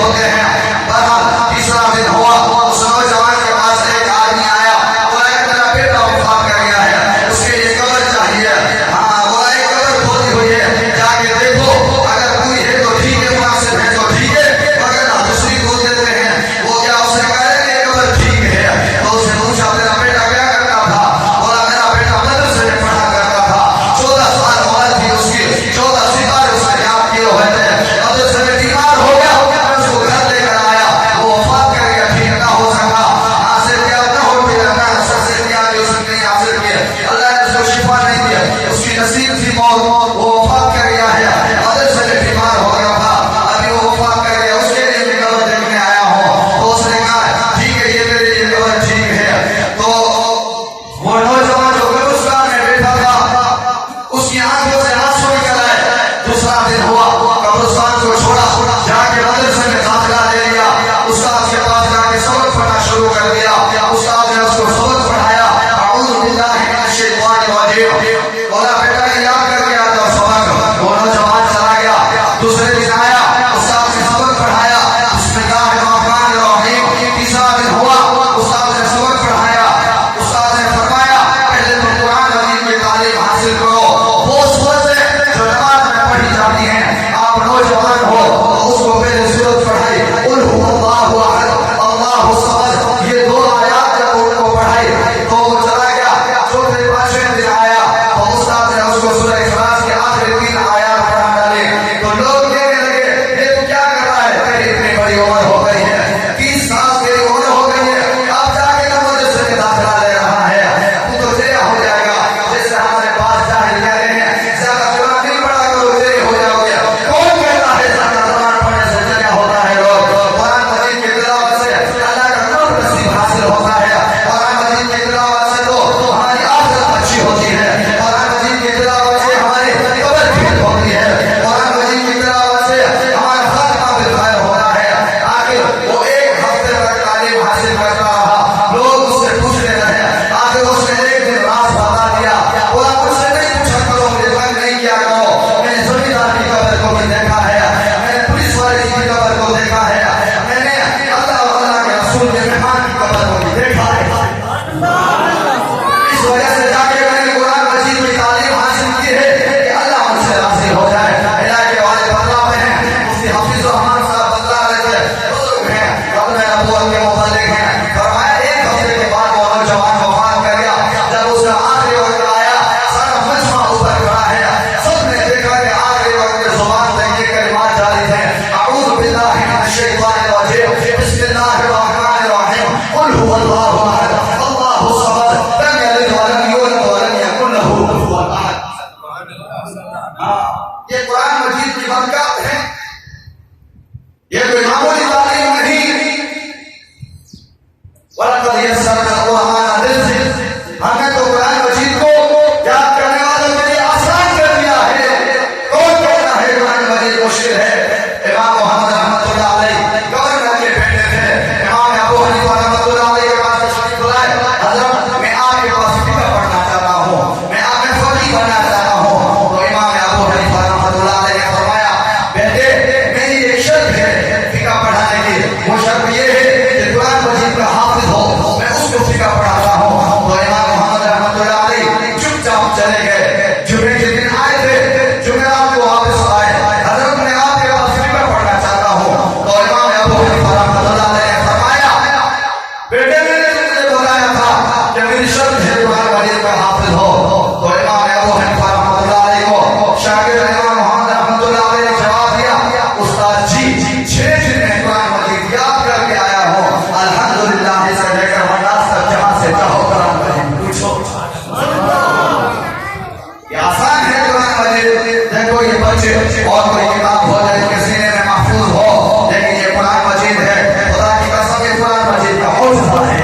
ہوتے ہیں. بہرحال تیسرا دن ہوا، اس نوجوان کے پاس ایک آدمی آیا، بولا کہ میرا بیٹا وفات کر گیا ہے، اس کے لیے قبر چاہیے. ہاں بولا ایک قبر کھودی ہوئی ہے، جا کے دیکھو، اگر کوئی ہے تو ٹھیک ہے، مناسب ہے تو ٹھیک ہے، مگر دوسری کھود دیتے ہیں. وہ کیا اس نے کہا کہ یہ قبر ٹھیک ہے. تو اس نے پوچھا تیرا بیٹا کیا کرتا تھا؟ بولا میرا بیٹا مدرسے میں پڑھا کرتا تھا، 14 سال عمر تھی اس کی، 14 ستارے اس نے یاد کیے ہوئے تھے. مدرسے میں بیمار ہو گیا، میں اس کو گھر لے کر آیا، وہ وفات کر گیا، ٹھیک نہ ہو سکا. حاصل کیا نہ ہو گیا، نہ حاصل کیا کہ اس نے نہیں حاصل کیا، اللہ نے اس کو شفا نہیں دیا، اس کی نصیب تھی موت، وہ وفات کر گیا ہے. مدرسے میں بیمار ہو گیا تھا، ابھی وہ وفات کر گیا، اس کے لیے بھی قبر دیکھنے آیا ہوں. تو اس نے کہا ٹھیک ہے، یہ میرے لیے قبر ٹھیک ہے. تو وہ نوجوان جو قبرستان میں بیٹھا تھا، اس کی آنکھوں سے آنسو نکل آئے. دوسرا دن ہوا، قبرستان کو چھوڑا، جا کے مدرسے میں داخلہ لے لیا. استاد کے پاس جا کے سبق پڑھنا شروع کر دیا. استاد نے اس کو سبق پڑھایا، اعوذ باللہ من الشیطان الرجیم. بولا بیٹا یہ یاد کر کے آتا سبق. وہ نوجوان چلا گیا. دوسرے دن آیا، استاد نے سبق پڑھایا، بسم اللہ الرحمن الرحیم. تیسرا دن ہوا، استاد نے سبق پڑھایا. استاد نے فرمایا پہلے تم قرآن مجید کی تعلیم حاصل کرو، وہ سورتیں جو نماز میں پڑھی جاتی ہیں، آپ نوجوان ہو تو اس کو پہلے سورت پڑھائی، قل هو اللہ احد اللہ الصمد، یہ 2 آیات جب ان کو پڑھائی تو وہ چلا گیا. چوتھے پانچویں دن آیا تو استاد نے اس کو سورہ اخلاص کے آخری 3 آیات پڑھا ڈالے. تو لوگ کہنے لگے یہ تو کیا کر رہا ہے، تیری اتنی بڑی عمر ہو گئی ہے، 30 سال تیری عمر ہو گئی ہے، اب جا کے مدرسے میں داخلہ لے رہا ہے، تو تیرا ہو جائے گا. جیسے ہمارے پاس جاہل کہہ رہے ہیں زیادہ قرآن نہیں پڑھا کرو، تیرے ہو جاؤ گے. کون کہتا ہے زیادہ قرآن پڑھنے سے تیرا ہوتا ہے؟ لوگ قرآن مجید کی تلاوت سے اللہ کا نور نصیب حاصل ہوتا ہے. قرآن مجید کی تلاوت سے تو ہماری آخرت اچھی ہوتی ہے. قرآن مجید کی تلاوت سے ہماری قبر ٹھیک ہوتی ہے. قرآن مجید کی تلاوت سے ہمارا خاتمہ بالخیر ہوتا ہے. آخر وہ 1 ہفتے تک تعلیم حاصل کرتا رہا. لوگ اس سے پوچھنے لگے. آخر اس نے ایک دن راز بتا دیا. بولا مجھ سے نہیں پوچھا کرو، مجھے تنگ نہیں کیا کرو. میں نے زمیندار کی قبر کو بھی دیکھا ہے، میں نے پولیس والے کی قبر کو دیکھا ہے، میں نے اللہ و اللہ کے رسول کے مہمان کی قبر کو بھی دیکھا ہے. اس وجہ سے جا کے میں نے قرآن مجید کی تعلیم حاصل کی ہے کہ اللہ مجھ سے راضی ہو جائے. علاقے والے بدلا میں ہیں، مفتی حفیظ الرحمان صاحب بدلا رہے بزرگ ہیں، اپنے نبوت کے مبلغ ہیں. فرمایا 1 ہفتے کے بعد وہ نوجوان وفات کر گیا. جب اس کا آخری وقت آیا، سارا مجمع اوپر کھڑا ہے، سب نے دیکھا کہ آخری وقت میں زبان سے یہ کلمات جاری تھے، اعوذ باللہ من الشیطان الرجیم، بسم اللہ الرحمن الرحیم، قل هو اللہ احد اللہ الصمد، لم یلد ولم یولد ولم یکن له کفوا احد. یہ قرآن مجید کی برکات ہے، یہ کوئی معمولی تعلیم نہیں. وَلَقَدْ يَسَّرْنَا الْقُرْآنَ لِلذِّكْرِ، ہم نے تو قرآن مجید کو یاد کرنے والوں کے لیے آسان کر دیا ہے. کون کہتا ہے قرآن مجید مشکل ہے؟ امام محمد رحمۃ اللہ علیہ گورنر کے بیٹے تھے. امام ابو حنیفہ رحمۃ اللہ علیہ کے پاس تشریف لائے. حضرت میں آپ کے پاس فقہ پڑھنا چاہتا ہوں، میں آپ میں فقیہ بننا چاہتا ہوں. تو امام ابو حنیفہ رحمۃ اللہ علیہ نے فرمایا بیٹے میری ایک شرط ہے فقہ پڑھانے کی، وہ شرط یہ ہے کہ قرآن مجید کا حافظ ہو، میں اس کو فقہ پڑھاتا ہوں. تو امام محمد رحمۃ اللہ علیہ چپ چاپ چلے گئے. جمعے کے دن آئے تھے، جمعرات کو واپس آئے. حضرت میں آپ کے پاس فقہ پڑھنا چاہتا ہوں. تو امام ابو حنیفہ رحمۃ اللہ علیہ نے فرمایا بیٹے میں نے تجھے بتایا تھا کہ میری شرط ہے قرآن مجید کا حافظ ہو. تو امام ابو حنیفہ رحمۃ اللہ علیہ کو شاگرد امام محمد رحمۃ اللہ علیہ نے جواب دیا استاد جی 6 دن میں قرآن مجید یاد کر کے آیا ہوں، الحمدللہ سے لے کر مناس تک جہاں سے چاہو قرآن مجید پوچھو. یہ آسان ہے قرآن مجید. دیکھو یہ بچے اور کوئی کتاب ہو جائے کہ سینے میں محفوظ ہو، لیکن یہ قرآن مجید ہے. خدا کی قسم یہ قرآن مجید کا حوصلہ ہے.